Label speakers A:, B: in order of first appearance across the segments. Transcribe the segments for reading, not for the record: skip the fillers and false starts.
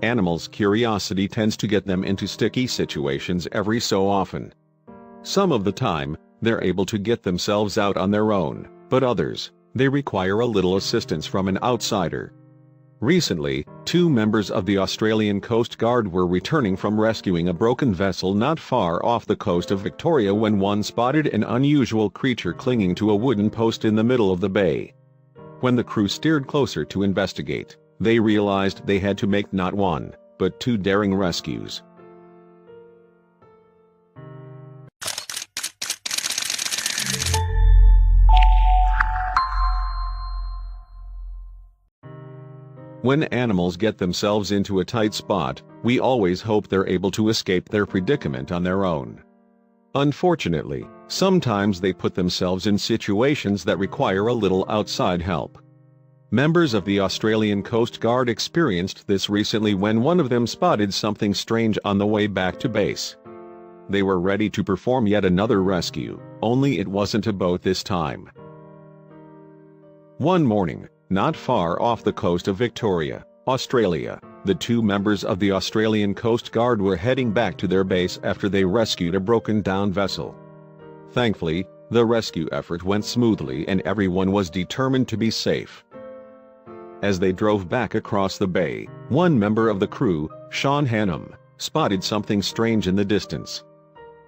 A: Animals' curiosity tends to get them into sticky situations every so often. Some of the time, they're able to get themselves out on their own, but others, they require a little assistance from an outsider. Recently, 2 members of the Australian Coast Guard were returning from rescuing a broken vessel not far off the coast of Victoria when one spotted an unusual creature clinging to a wooden post in the middle of the bay. When the crew steered closer to investigate, they realized they had to make not 1, but 2 daring rescues. When animals get themselves into a tight spot, we always hope they're able to escape their predicament on their own. Unfortunately, sometimes they put themselves in situations that require a little outside help. Members of the Australian Coast Guard experienced this recently when one of them spotted something strange on the way back to base. They were ready to perform yet another rescue, only it wasn't a boat this time. One morning, not far off the coast of Victoria, Australia, the 2 members of the Australian Coast Guard were heading back to their base after they rescued a broken-down vessel. Thankfully, the rescue effort went smoothly and everyone was determined to be safe. As they drove back across the bay, one member of the crew, Sean Hannum, spotted something strange in the distance.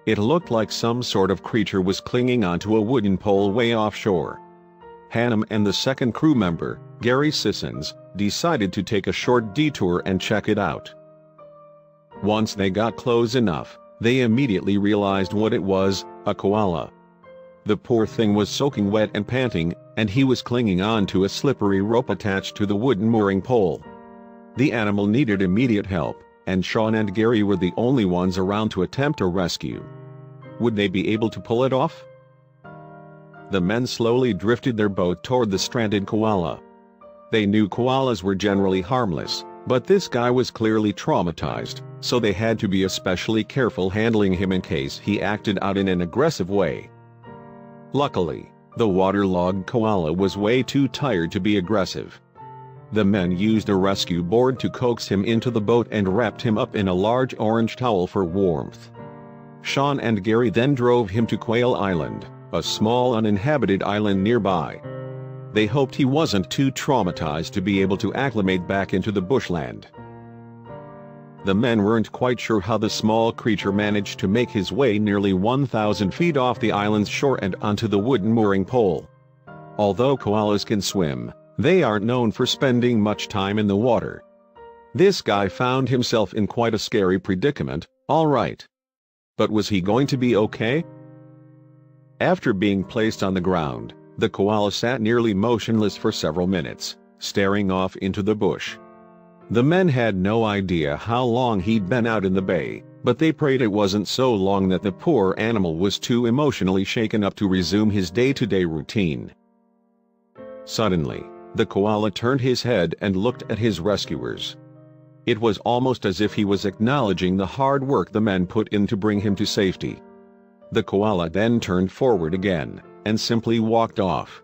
A: It looked like some sort of creature was clinging onto a wooden pole way offshore. Hannum and the second crew member, Gary Sissons, decided to take a short detour and check it out. Once they got close enough, they immediately realized what it was: a koala. The poor thing was soaking wet and panting, and he was clinging on to a slippery rope attached to the wooden mooring pole. The animal needed immediate help, and Sean and Gary were the only ones around to attempt a rescue. Would they be able to pull it off? The men slowly drifted their boat toward the stranded koala. They knew koalas were generally harmless, but this guy was clearly traumatized, so they had to be especially careful handling him in case he acted out in an aggressive way. Luckily, the waterlogged koala was way too tired to be aggressive. The men used a rescue board to coax him into the boat and wrapped him up in a large orange towel for warmth. Sean and Gary then drove him to Koala Island, a small uninhabited island nearby. They hoped he wasn't too traumatized to be able to acclimate back into the bushland. The men weren't quite sure how the small creature managed to make his way nearly 1,000 feet off the island's shore and onto the wooden mooring pole. Although koalas can swim, they aren't known for spending much time in the water. This guy found himself in quite a scary predicament, all right. But was he going to be okay? After being placed on the ground, the koala sat nearly motionless for several minutes, staring off into the bush. The men had no idea how long he'd been out in the bay, but they prayed it wasn't so long that the poor animal was too emotionally shaken up to resume his day-to-day routine. Suddenly, the koala turned his head and looked at his rescuers. It was almost as if he was acknowledging the hard work the men put in to bring him to safety. The koala then turned forward again, and simply walked off.